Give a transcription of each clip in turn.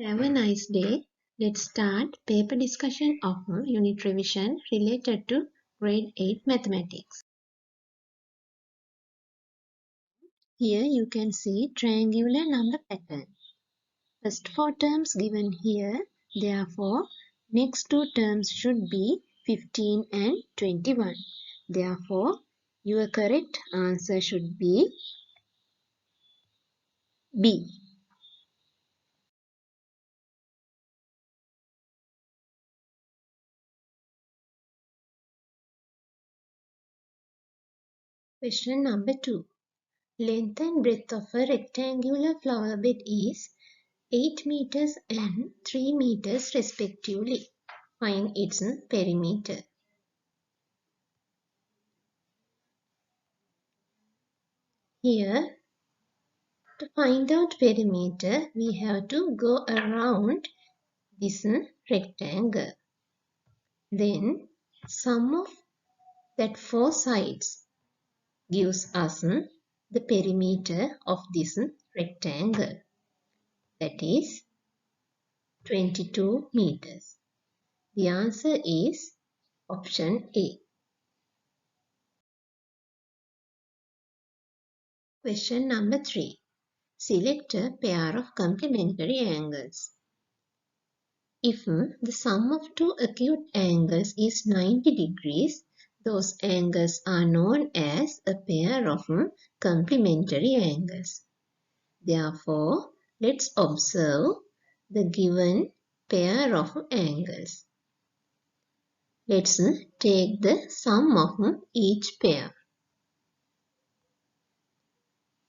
Have a nice day. Let's start paper discussion of unit revision related to grade 8 mathematics. Here you can see triangular number pattern. First four terms given here. Therefore, next two terms should be 15 and 21. Therefore, your correct answer should be B. Question number 2. Length and breadth of a rectangular flower bed is 8 meters and 3 meters respectively. Find its perimeter. Here, to find out perimeter, we have to go around this rectangle. Then, sum of that four sides gives us the perimeter of this rectangle. That is 22 meters. The answer is option A. Question number 3. Select a pair of complementary angles. If the sum of two acute angles is 90 degrees, those angles are known as a pair of complementary angles. Therefore, let's observe the given pair of angles. Let's take the sum of each pair.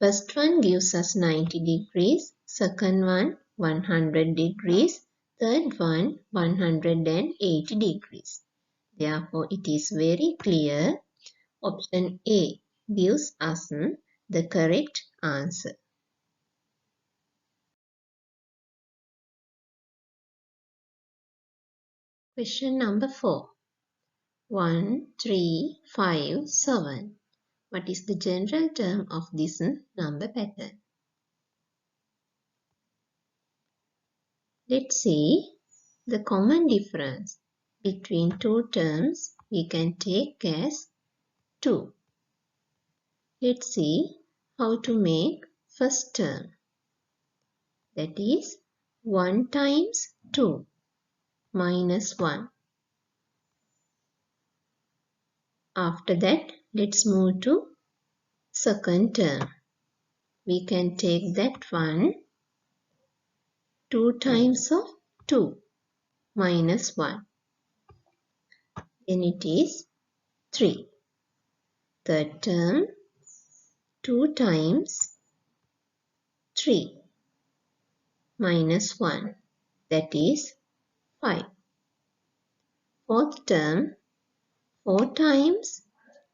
First one gives us 90 degrees, second one 100 degrees, third one 180 degrees. Therefore, it is very clear option A gives us the correct answer. Question number 4. 1, 3, 5, 7. What is the general term of this number pattern? Let's see the common difference between two terms we can take as 2. Let's see how to make first term. That is 1 times 2 minus 1. After that, let's move to second term. We can take that one 2 times of 2 minus 1. Then it is 3. Third term 2 times 3 minus 1. That is 5. Fourth term 4 times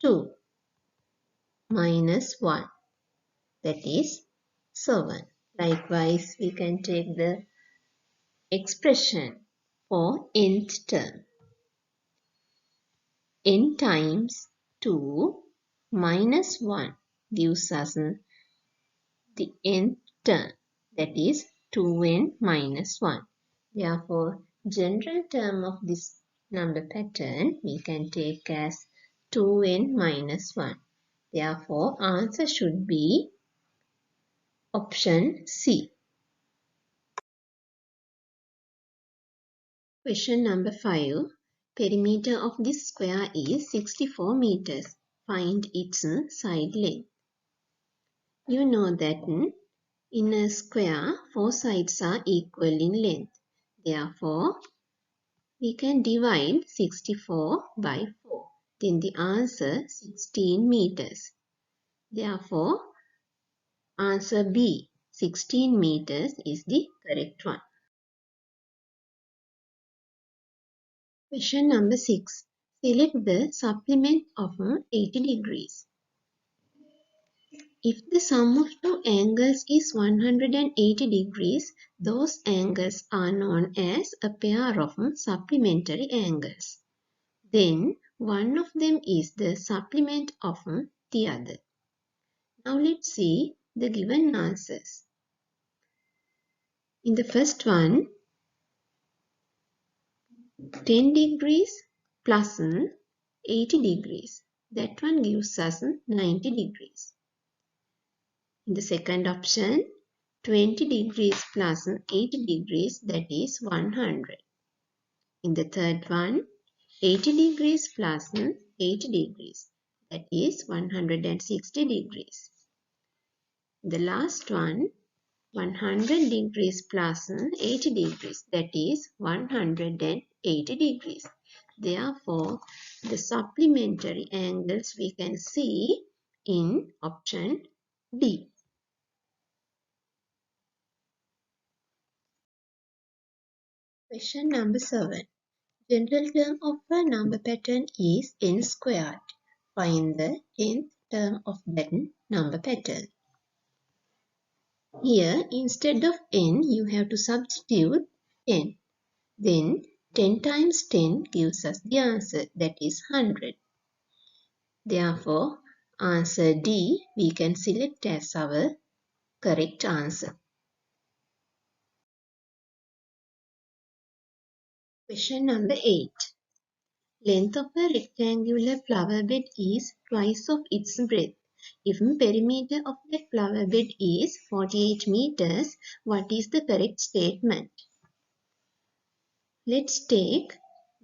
2 minus 1. That is 7. Likewise, we can take the expression for nth term. N times 2 minus 1 gives us the nth term. That is 2n minus 1. Therefore, general term of this number pattern we can take as 2n minus 1. Therefore, answer should be option C. Question number 5. Perimeter of this square is 64 meters. Find its side length. You know that in a square, 4 sides are equal in length. Therefore, we can divide 64 by 4. Then the answer 16 meters. Therefore, answer B, 16 meters is the correct one. Question number 6. Select the supplement of 80 degrees. If the sum of two angles is 180 degrees, those angles are known as a pair of supplementary angles. Then, one of them is the supplement of the other. Now let's see the given answers. In the first one, 10 degrees plus 80 degrees. That one gives us 90 degrees. In the second option, 20 degrees plus 80 degrees, that is 100. In the third one, 80 degrees plus 80 degrees, that is 160 degrees. The last one, 100 degrees plus 80 degrees, that is 180 degrees. Therefore, the supplementary angles we can see in option D. Question number 7. General term of a number pattern is n squared. Find the nth term of that number pattern. Here, instead of n, you have to substitute 10. Then 10 times 10 gives us the answer, that is 100. Therefore, answer D we can select as our correct answer. Question number 8. Length of a rectangular flower bed is twice of its breadth. If the perimeter of the flower bed is 48 meters, what is the correct statement? Let's take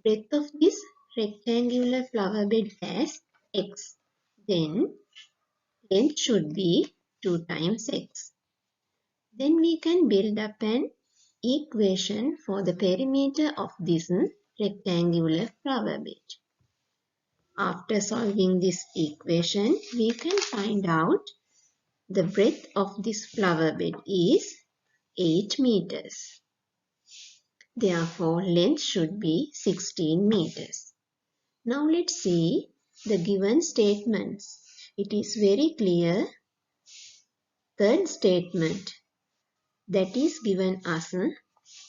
breadth of this rectangular flower bed as x. Then length should be 2 times x. Then we can build up an equation for the perimeter of this rectangular flower bed. After solving this equation, we can find out the breadth of this flower bed is 8 meters. Therefore, length should be 16 meters. Now let's see the given statements. It is very clear. Third statement, that is given as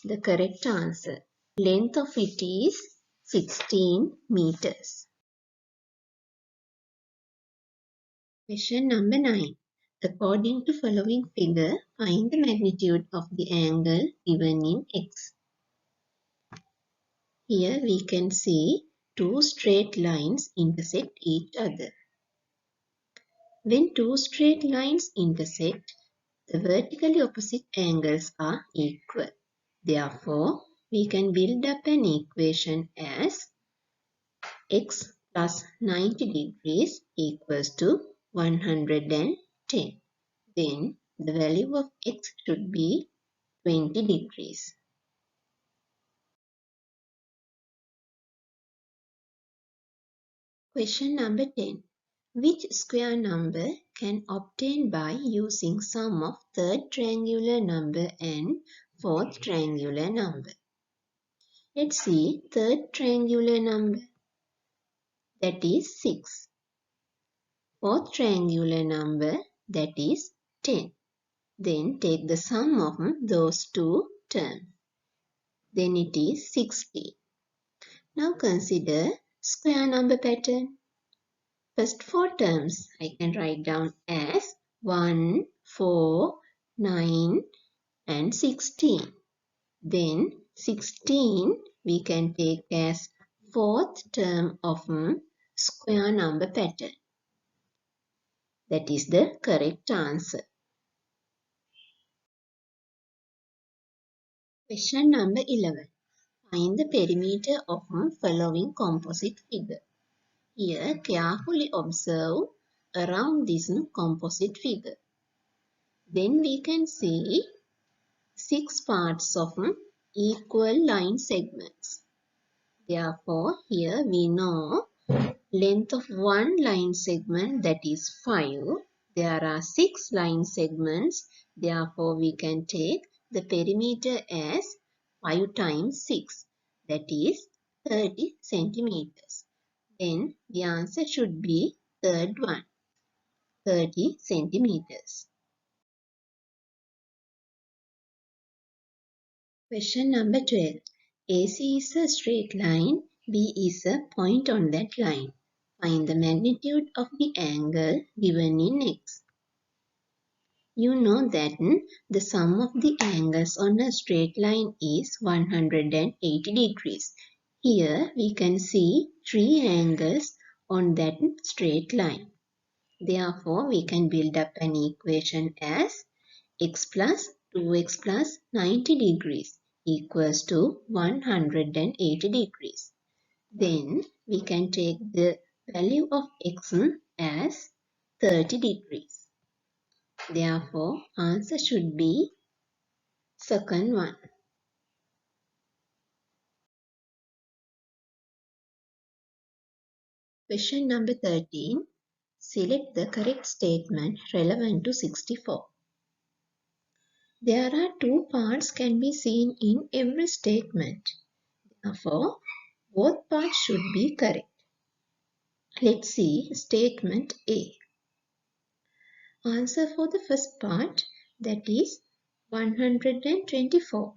the correct answer. Length of it is 16 meters. Question number 9. According to following figure, find the magnitude of the angle given in x. Here we can see two straight lines intersect each other. When two straight lines intersect, the vertically opposite angles are equal. Therefore, we can build up an equation as x plus 90 degrees equals to 110. Then the value of x should be 20 degrees. Question number 10. Which square number can obtain by using sum of third triangular number and fourth triangular number? Let's see third triangular number, that is 6. Fourth triangular number, that is 10. Then take the sum of those two terms. Then it is 60. Now consider square number pattern. First 4 terms I can write down as 1, 4, 9 and 16. Then 16 we can take as fourth term of square number pattern. That is the correct answer. Question number 11. Find the perimeter of following composite figure. Here, carefully observe around this composite figure. Then we can see 6 parts of equal line segments. Therefore, here we know length of one line segment, that is 5. There are 6 line segments. Therefore, we can take the perimeter as 5 times 6. That is 30 centimeters. Then the answer should be third one, 30 centimeters. Question number 12. AC is a straight line, B is a point on that line. Find the magnitude of the angle given in x. You know that the sum of the angles on a straight line is 180 degrees. Here we can see three angles on that straight line. Therefore, we can build up an equation as x plus 2x plus 90 degrees equals to 180 degrees. Then we can take the value of x as 30 degrees. Therefore, answer should be second one. Question number 13. Select the correct statement relevant to 64. There are two parts can be seen in every statement. Therefore, both parts should be correct. Let's see statement A. Answer for the first part, that is 124.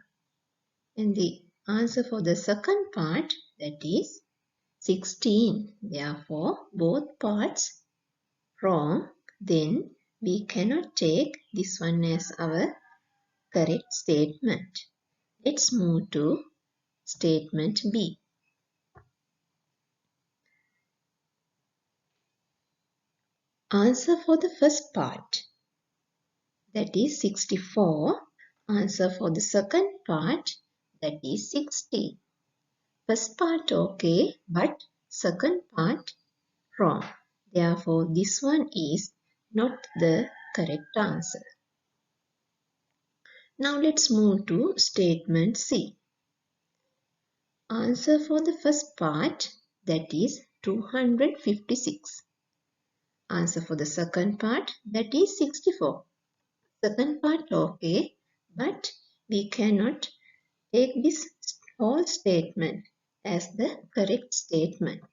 And the answer for the second part, that is 16. Therefore, both parts wrong. Then we cannot take this one as our correct statement. Let's move to statement B. Answer for the first part, that is 64. Answer for the second part, that is 60. First part okay, but second part wrong. Therefore, this one is not the correct answer. Now let's move to statement C. Answer for the first part, that is 256. Answer for the second part, that is 64. Second part okay, but we cannot take this whole statement as the correct statement.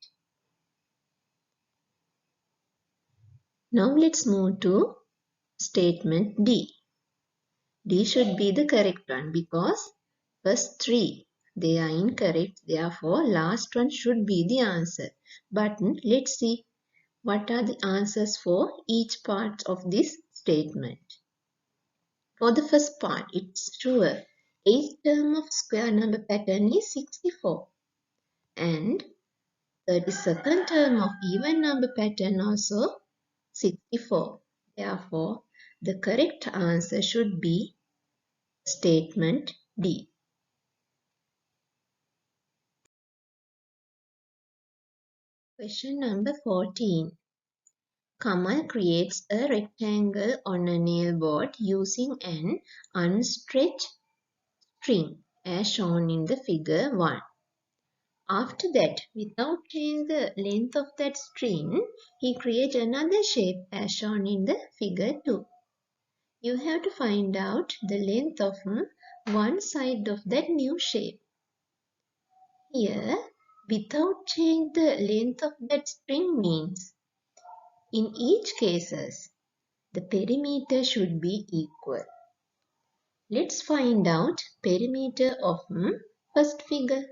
Now let's move to statement D. D should be the correct one because first three they are incorrect. Therefore, last one should be the answer. But let's see what are the answers for each part of this statement. For the first part, it's sure 8th term of square number pattern is 64. And 32nd term of even number pattern also 64. Therefore, the correct answer should be statement D. Question number 14. Kamal creates a rectangle on a nail board using an unstretched string as shown in the figure 1. After that, without changing the length of that string, he creates another shape as shown in the figure 2. You have to find out the length of one side of that new shape. Here, without changing the length of that string means, in each cases, the perimeter should be equal. Let's find out perimeter of first figure.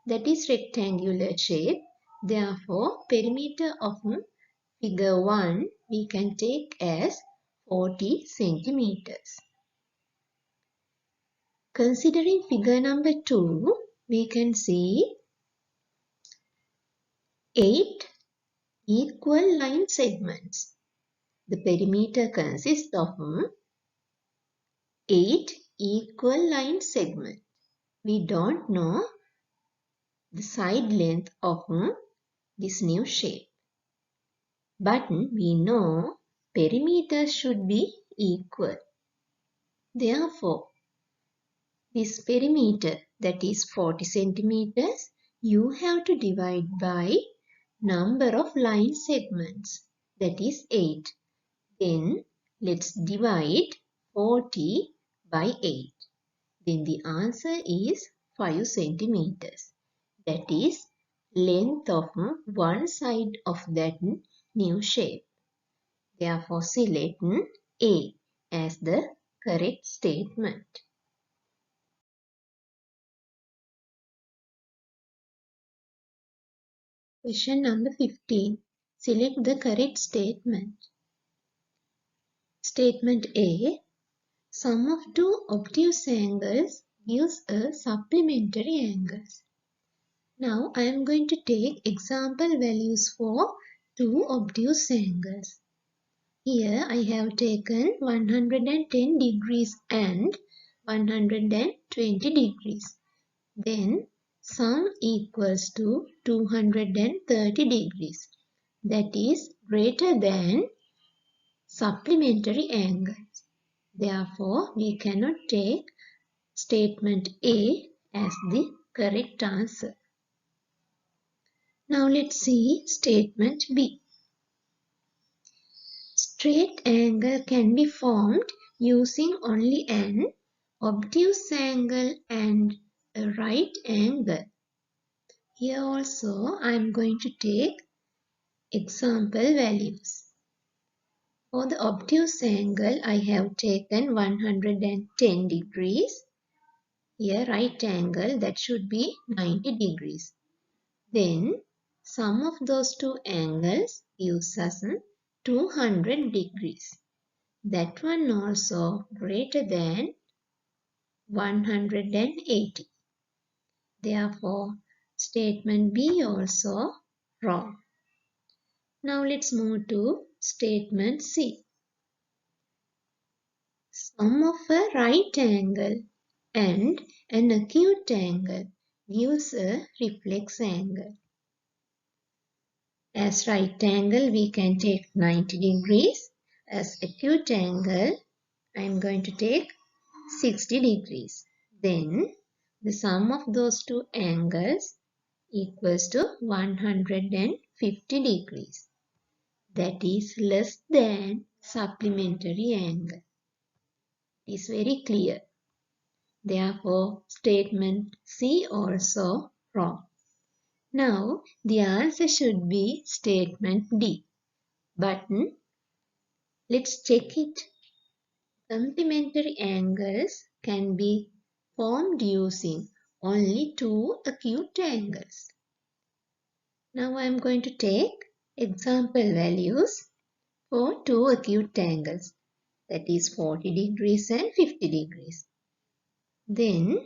That is rectangular shape. Therefore, perimeter of figure 1 we can take as 40 centimeters. Considering figure number 2, we can see 8 equal line segments. The perimeter consists of 8 equal line segments. We don't know the side length of this new shape. But we know perimeter should be equal. Therefore, this perimeter, that is 40 centimeters, you have to divide by number of line segments, that is 8. Then let's divide 40 by 8. Then the answer is 5 centimeters. That is length of one side of that new shape. Therefore, select A as the correct statement. Question number 15. Select the correct statement. Statement A. Sum of two obtuse angles gives a supplementary angles. Now I am going to take example values for two obtuse angles. Here I have taken 110 degrees and 120 degrees. Then sum equals to 230 degrees. That is greater than supplementary angles. Therefore, we cannot take statement A as the correct answer. Now let's see statement B. Straight angle can be formed using only an obtuse angle and a right angle. Here also I am going to take example values. For the obtuse angle I have taken 110 degrees. Here right angle, that should be 90 degrees. Then sum of those two angles gives us 200 degrees. That one also greater than 180. Therefore, statement B also wrong. Now let's move to statement C. Sum of a right angle and an acute angle gives a reflex angle. As right angle we can take 90 degrees. As acute angle I am going to take 60 degrees. Then the sum of those two angles equals to 150 degrees. That is less than supplementary angle. It is very clear. Therefore, statement C also wrong. Now, the answer should be statement D. But let's check it. Complementary angles can be formed using only two acute angles. Now I am going to take example values for two acute angles, that is 40 degrees and 50 degrees. Then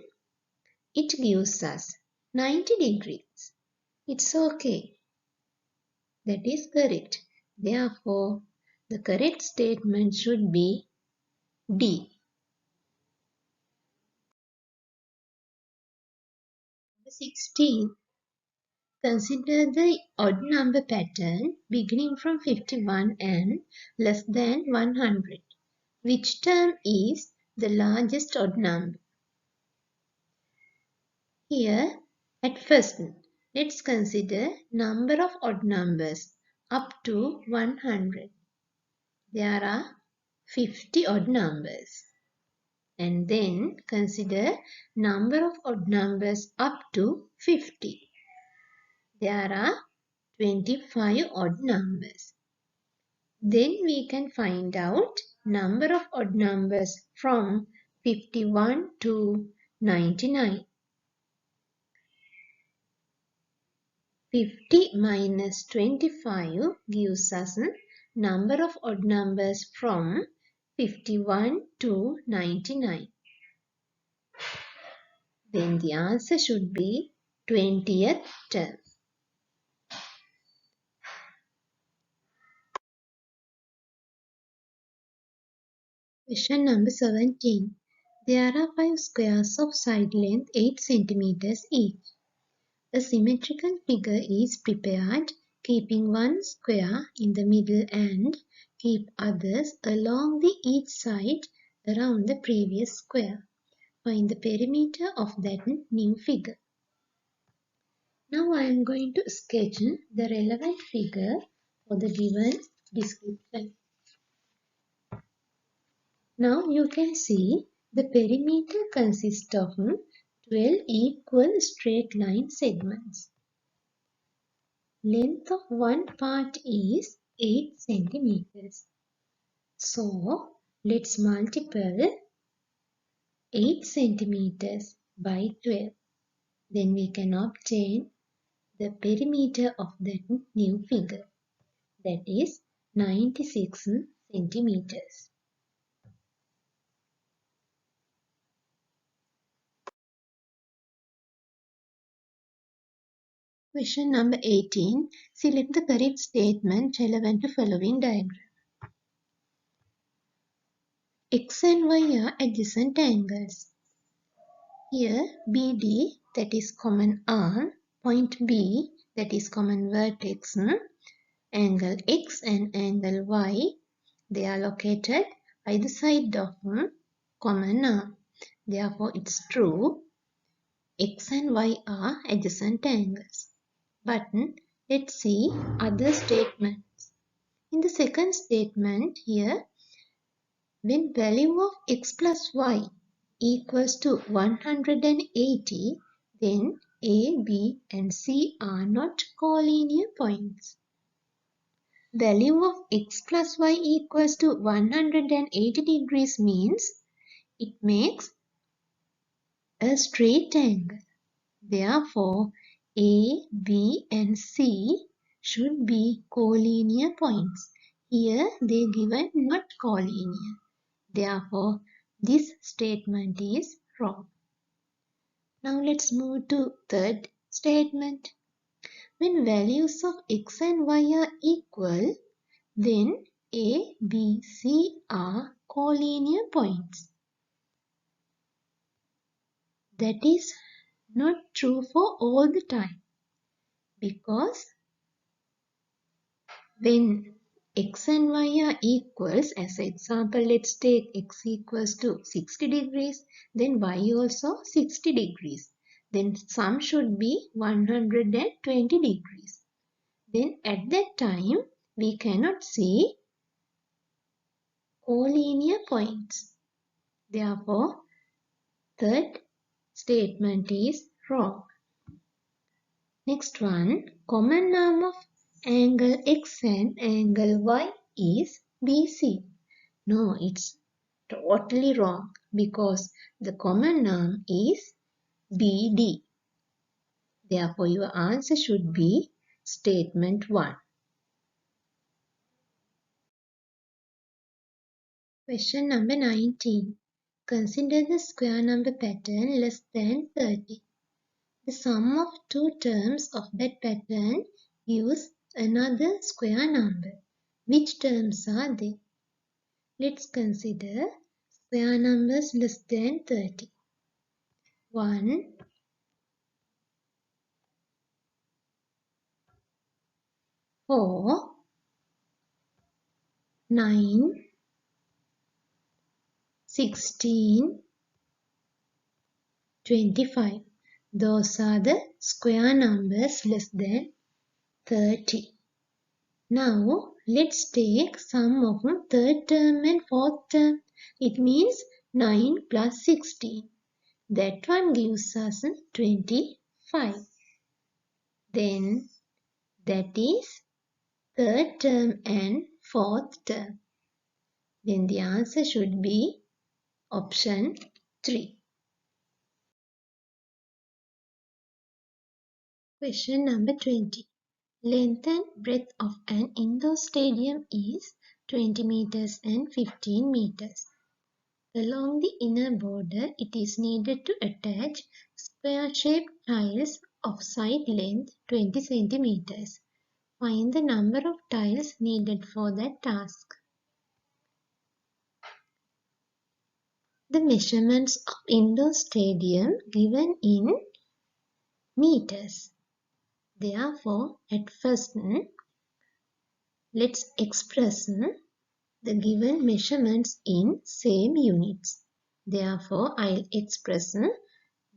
it gives us 90 degrees. It's okay. That is correct. Therefore, the correct statement should be D. 16. Consider the odd number pattern beginning from 51 and less than 100. Which term is the largest odd number? Here, at first, let's consider number of odd numbers up to 100. There are 50 odd numbers. And then consider number of odd numbers up to 50. There are 25 odd numbers. Then we can find out number of odd numbers from 51 to 99. 50 minus 25 gives us number of odd numbers from 51 to 99. Then the answer should be 20th term. Question number 17. There are 5 squares of side length 8 cm each. A symmetrical figure is prepared, keeping one square in the middle and keep others along the each side around the previous square. Find the perimeter of that new figure. Now I am going to sketch the relevant figure for the given description. Now you can see the perimeter consists of 12 equal straight line segments. Length of one part is 8 centimeters. So let's multiply 8 centimeters by 12. Then we can obtain the perimeter of that new figure. That is 96 centimeters. Question number 18. Select the correct statement relevant to following diagram. X and Y are adjacent angles. Here BD, that is common arm, point B, that is common vertex, angle X and angle Y, they are located either side of common arm. Therefore, it's true X and Y are adjacent angles. But let's see other statements. In the second statement here, when value of x plus y equals to 180, then A, B and C are not collinear points. Value of x plus y equals to 180 degrees means it makes a straight angle. Therefore, A, B and C should be collinear points. Here they given not collinear. Therefore, this statement is wrong. Now let's move to third statement. When values of x and y are equal, then A, B, C are collinear points. That is not true for all the time, because when x and y are equals, as example, let's take x equals to 60 degrees, then y also 60 degrees. Then sum should be 120 degrees. Then at that time, we cannot see collinear points. Therefore, third statement is wrong. Next one, common arm of angle X and angle Y is BC. No, it's totally wrong because the common arm is BD. Therefore, your answer should be statement 1. Question number 19. Consider the square number pattern less than 30. The sum of two terms of that pattern gives another square number. Which terms are they? Let's consider square numbers less than 30. 1, 4, 9, 16, 25. Those are the square numbers less than 30. Now, let's take sum of third term and fourth term. It means 9 plus 16. That one gives us 25. Then, that is third term and fourth term. Then the answer should be option 3. Question number 20. Length and breadth of an indoor stadium is 20 meters and 15 meters. Along the inner border, it is needed to attach square-shaped tiles of side length 20 centimeters. Find the number of tiles needed for that task. The measurements of indoor stadium given in meters. Therefore, at first, let's express the given measurements in same units. Therefore, I'll express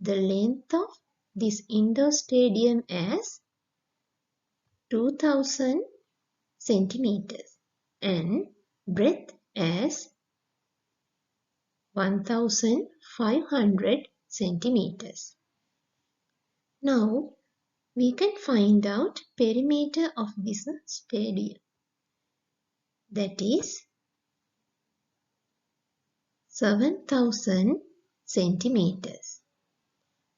the length of this indoor stadium as 2000 centimeters and breadth as 1500 centimeters. Now, we can find out perimeter of this stadium. That is 7000 centimeters.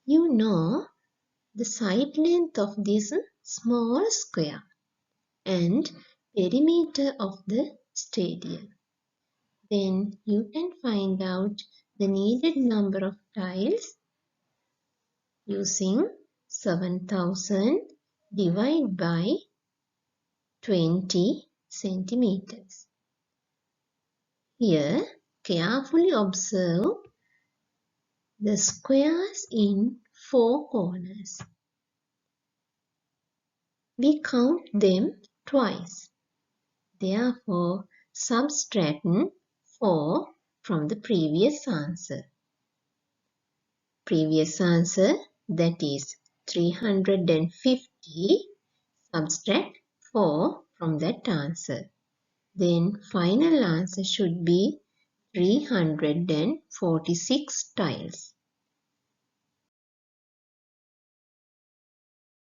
You know the side length of this small square and perimeter of the stadium. Then you can find out the needed number of tiles using 7000 divide by 20 centimeters. Here, carefully observe the squares in 4 corners. We count them twice. Therefore, subtract 4 from the previous answer. Previous answer, that is 350, subtract 4 from that answer. Then final answer should be 346 tiles.